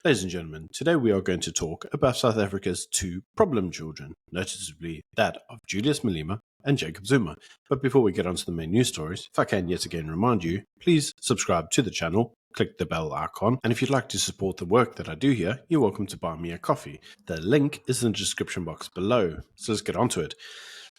Ladies and gentlemen, today we are going to talk about South Africa's two problem children, noticeably that of Julius Malema and Jacob Zuma. But before we get on to the main news stories, if I can yet again remind you, please subscribe to the channel, click the bell icon, and if you'd like to support the work that I do here, you're welcome to buy me a coffee. The link is in the description box below. So let's get on to it.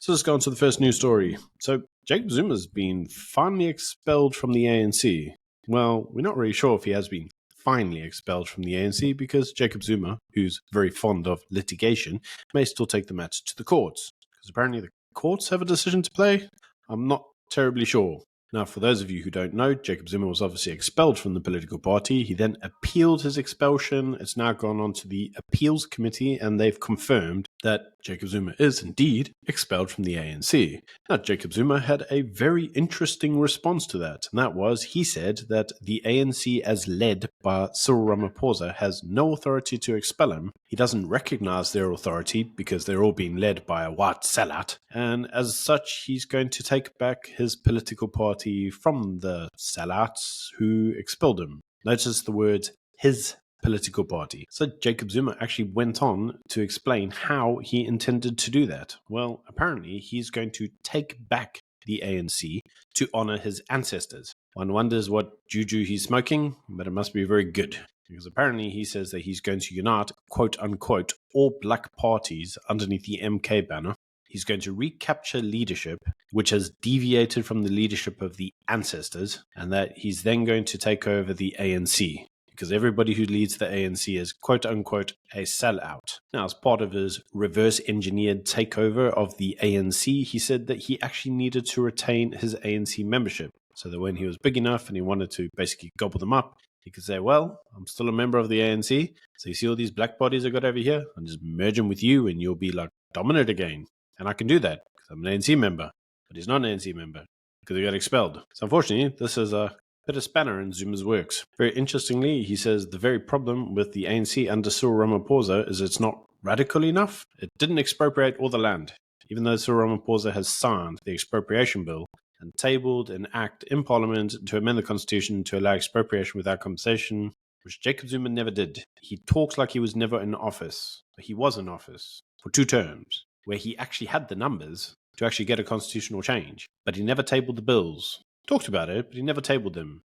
So let's go on to the first news story. So Jacob Zuma's been finally expelled from the ANC. Well, we're not really sure if he has been finally expelled from the ANC because Jacob Zuma, who's very fond of litigation, may still take the matter to the courts. Because apparently the courts have a decision to play. I'm not terribly sure. Now, for those of you who don't know, Jacob Zuma was obviously expelled from the political party. He then appealed his expulsion. It's now gone on to the appeals committee, and they've confirmed that Jacob Zuma is indeed expelled from the ANC. Now, Jacob Zuma had a very interesting response to that, and that was he said that the ANC, as led by Cyril Ramaphosa, has no authority to expel him. He doesn't recognize their authority because they're all being led by a white sellout, and as such, he's going to take back his political party from the sellouts who expelled him. Notice the words his political party. So Jacob Zuma actually went on to explain how he intended to do that. Well, apparently he's going to take back the ANC to honor his ancestors. One wonders what juju he's smoking, but it must be very good. Because apparently he says that he's going to unite, quote unquote, all black parties underneath the MK banner. He's going to recapture leadership, which has deviated from the leadership of the ancestors, and that he's then going to take over the ANC. Because everybody who leads the ANC is quote-unquote a sellout. Now, as part of his reverse-engineered takeover of the ANC, he said that he actually needed to retain his ANC membership, so that when he was big enough and he wanted to basically gobble them up, he could say, well, I'm still a member of the ANC, so you see all these black bodies I got over here? I'll just merge them with you and you'll be like dominant again. And I can do that because I'm an ANC member, but he's not an ANC member because he got expelled. So unfortunately, this is a bit of spanner in Zuma's works. Very interestingly, he says the very problem with the ANC under Cyril Ramaphosa is it's not radical enough. It didn't expropriate all the land, even though Cyril Ramaphosa has signed the expropriation bill and tabled an act in Parliament to amend the Constitution to allow expropriation without compensation, which Jacob Zuma never did. He talks like he was never in office, but he was in office for 2 terms, where he actually had the numbers to actually get a constitutional change, but he never tabled the bills. Talked about it, but he never tabled them.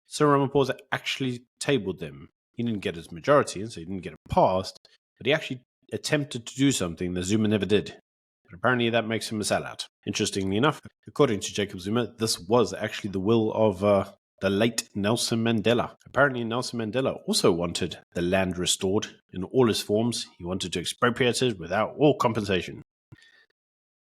Cyril Ramaphosa actually tabled them. He didn't get his majority, and so he didn't get it passed, but he actually attempted to do something that Zuma never did. But apparently that makes him a sellout. Interestingly enough, according to Jacob Zuma, this was actually the will of the late Nelson Mandela. Apparently Nelson Mandela also wanted the land restored in all its forms. He wanted to expropriate it without all compensation.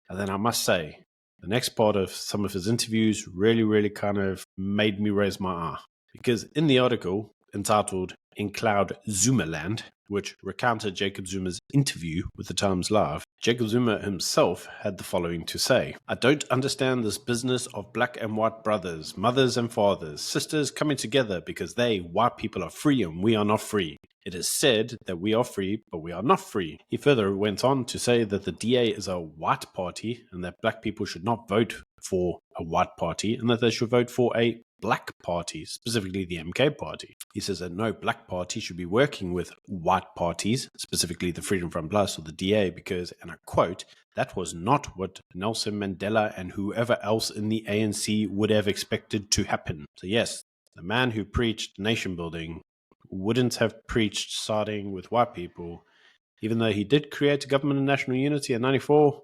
And then I must say, the next part of some of his interviews really kind of made me raise my eye. Because in the article entitled In Cloud Zumaland, which recounted Jacob Zuma's interview with the Times Live, Jacob Zuma himself had the following to say. I don't understand this business of black and white brothers, mothers and fathers, sisters coming together because they, white people, are free and we are not free. It is said that we are free, but we are not free. He further went on to say that the DA is a white party and that black people should not vote for a white party and that they should vote for a black party, specifically the MK party. He says that no black party should be working with white parties, specifically the Freedom Front Plus or the DA, because, and I quote, that was not what Nelson Mandela and whoever else in the ANC would have expected to happen. So yes, the man who preached nation building wouldn't have preached siding with white people, even though he did create a government of national unity in 94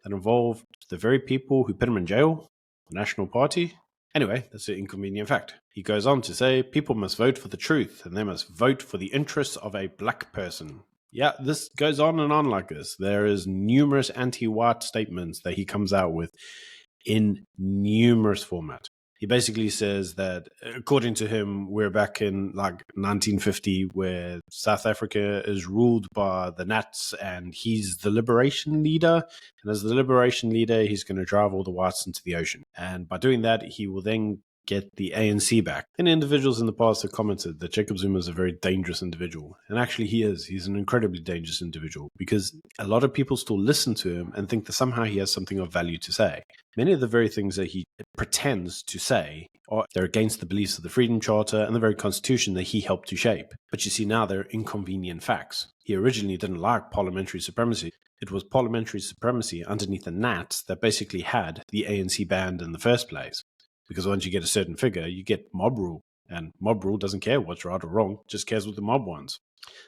that involved the very people who put him in jail, the National Party. Anyway, that's an inconvenient fact. He goes on to say, people must vote for the truth, and they must vote for the interests of a black person. Yeah, this goes on and on like this. There is numerous anti-white statements that he comes out with in numerous formats. He basically says that, according to him, we're back in like 1950 where South Africa is ruled by the Nats and he's the liberation leader. And as the liberation leader, he's going to drive all the whites into the ocean. And by doing that, he will then get the ANC back. And individuals in the past have commented that Jacob Zuma is a very dangerous individual. And actually he is. He's an incredibly dangerous individual because a lot of people still listen to him and think that somehow he has something of value to say. Many of the very things that he pretends to say they're against the beliefs of the Freedom Charter and the very constitution that he helped to shape. But you see now they're inconvenient facts. He originally didn't like parliamentary supremacy. It was parliamentary supremacy underneath the Nats that basically had the ANC banned in the first place. Because once you get a certain figure, you get mob rule. And mob rule doesn't care what's right or wrong, just cares what the mob wants.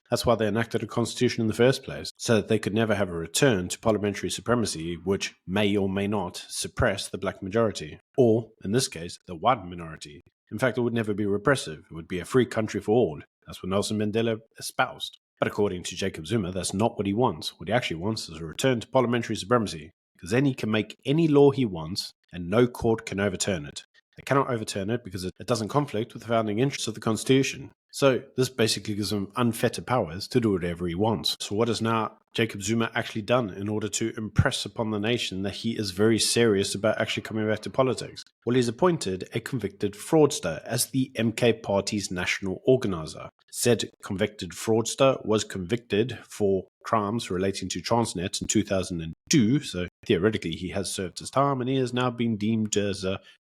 That's why they enacted a constitution in the first place, so that they could never have a return to parliamentary supremacy, which may or may not suppress the black majority, or, in this case, the white minority. In fact, it would never be repressive. It would be a free country for all. That's what Nelson Mandela espoused. But according to Jacob Zuma, that's not what he wants. What he actually wants is a return to parliamentary supremacy, because then he can make any law he wants, and no court can overturn it. They cannot overturn it because it doesn't conflict with the founding interests of the Constitution. So this basically gives him unfettered powers to do whatever he wants. So what has now Jacob Zuma actually done in order to impress upon the nation that he is very serious about actually coming back to politics? Well, he's appointed a convicted fraudster as the MK Party's national organizer. Said convicted fraudster was convicted for crimes relating to Transnet in 2002, so theoretically he has served his time and he has now been deemed as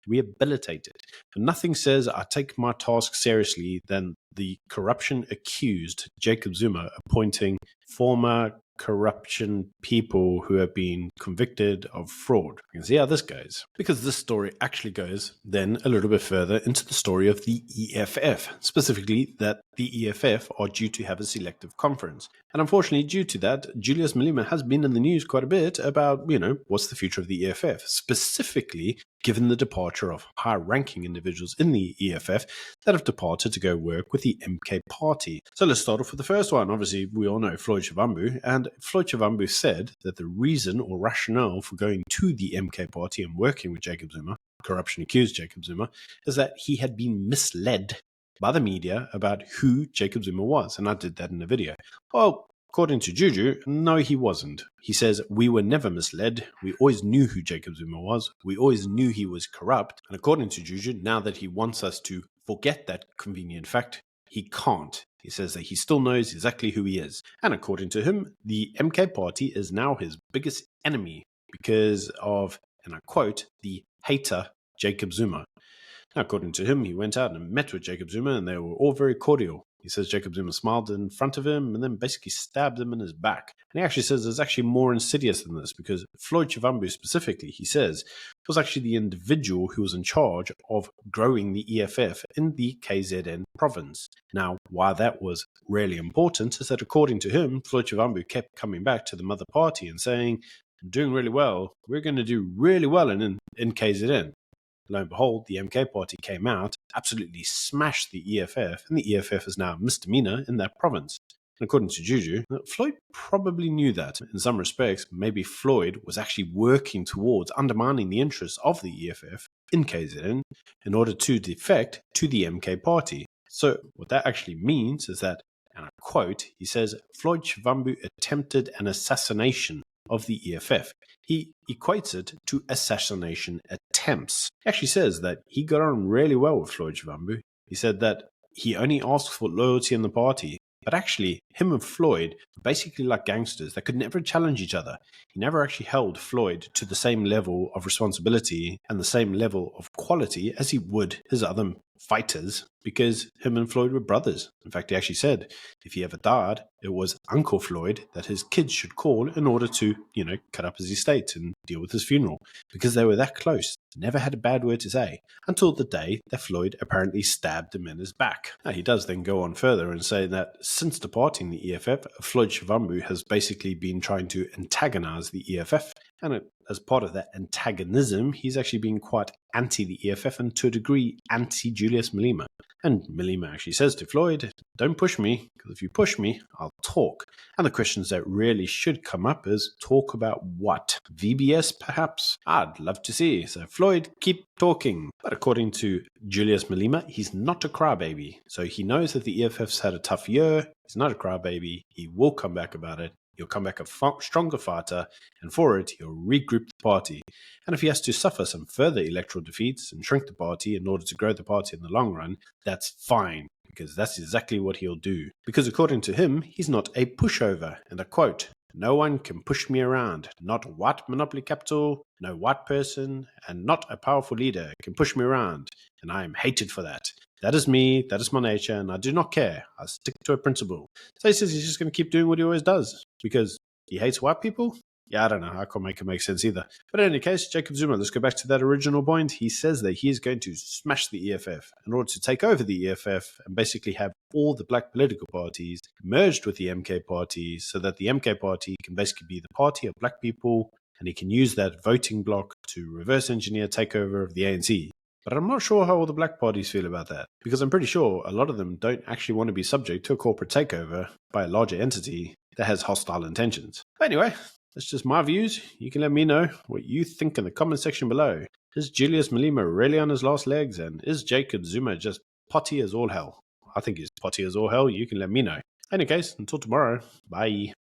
rehabilitated. But nothing says I take my task seriously than the corruption accused Jacob Zuma appointing former corruption people who have been convicted of fraud. You can see how this goes. Because this story actually goes then a little bit further into the story of the EFF, specifically that the EFF are due to have a selective conference. And unfortunately, due to that, Julius Malema has been in the news quite a bit about, what's the future of the EFF, specifically given the departure of high-ranking individuals in the EFF that have departed to go work with the MK Party. So let's start off with the first one. Obviously, we all know Floyd Shivambu, and Floyd Shivambu said that the reason or rationale for going to the MK Party and working with Jacob Zuma, corruption accused Jacob Zuma, is that he had been misled by the media about who Jacob Zuma was, and I did that in a video. Well, according to Juju, no, he wasn't. He says, we were never misled. We always knew who Jacob Zuma was. We always knew he was corrupt. And according to Juju, now that he wants us to forget that convenient fact, he can't. He says that he still knows exactly who he is. And according to him, the MK Party is now his biggest enemy because of, and I quote, the hater Jacob Zuma. Now, according to him, he went out and met with Jacob Zuma and they were all very cordial. He says Jacob Zuma smiled in front of him and then basically stabbed him in his back. And he actually says there's actually more insidious than this because Floyd Shivambu specifically, he says, was actually the individual who was in charge of growing the EFF in the KZN province. Now, why that was really important is that according to him, Floyd Shivambu kept coming back to the mother party and saying, doing really well, we're going to do really well in KZN. Lo and behold, the MK Party came out, absolutely smashed the EFF, and the EFF is now a misdemeanor in that province. And according to Juju, Floyd probably knew that. In some respects, maybe Floyd was actually working towards undermining the interests of the EFF in KZN in order to defect to the MK Party. So what that actually means is that, and I quote, he says, Floyd Shivambu attempted an assassination of the EFF. He equates it to assassination attempts. He actually says that he got on really well with Floyd Shivambu. He said that he only asked for loyalty in the party, but actually him and Floyd were basically like gangsters that could never challenge each other. He never actually held Floyd to the same level of responsibility and the same level of quality as he would his other fighters because him and Floyd were brothers. In fact, he actually said if he ever died, it was Uncle Floyd that his kids should call in order to, cut up his estate and deal with his funeral because they were that close. Never had a bad word to say until the day that Floyd apparently stabbed him in his back. Now, he does then go on further and say that since departing the EFF, Floyd Shivambu has basically been trying to antagonize the EFF. And as part of that antagonism, he's actually been quite anti the EFF and to a degree anti-Julius Malema. And Malema actually says to Floyd, don't push me, because if you push me, I'll talk. And the questions that really should come up is, talk about what? VBS, perhaps? I'd love to see. So Floyd, keep talking. But according to Julius Malema, he's not a crybaby. So he knows that the EFF's had a tough year. He's not a crybaby. He will come back about it. he'll come back a stronger fighter, and for it, he'll regroup the party. And if he has to suffer some further electoral defeats and shrink the party in order to grow the party in the long run, that's fine, because that's exactly what he'll do. Because according to him, he's not a pushover, and I quote, "No one can push me around. Not white monopoly capital, no white person, and not a powerful leader can push me around. And I am hated for that. That is me, that is my nature, and I do not care. I stick to a principle." So he says he's just going to keep doing what he always does, because he hates white people? Yeah, I don't know. I can't make it make sense either. But in any case, Jacob Zuma, let's go back to that original point. He says that he is going to smash the EFF in order to take over the EFF and basically have all the black political parties merged with the MK party so that the MK party can basically be the party of black people, and he can use that voting bloc to reverse engineer takeover of the ANC. But I'm not sure how all the black parties feel about that, because I'm pretty sure a lot of them don't actually want to be subject to a corporate takeover by a larger entity that has hostile intentions. But anyway, that's just my views. You can let me know what you think in the comment section below. Is Julius Malema really on his last legs? And is Jacob Zuma just potty as all hell? I think he's potty as all hell. You can let me know. In any case, until tomorrow, bye.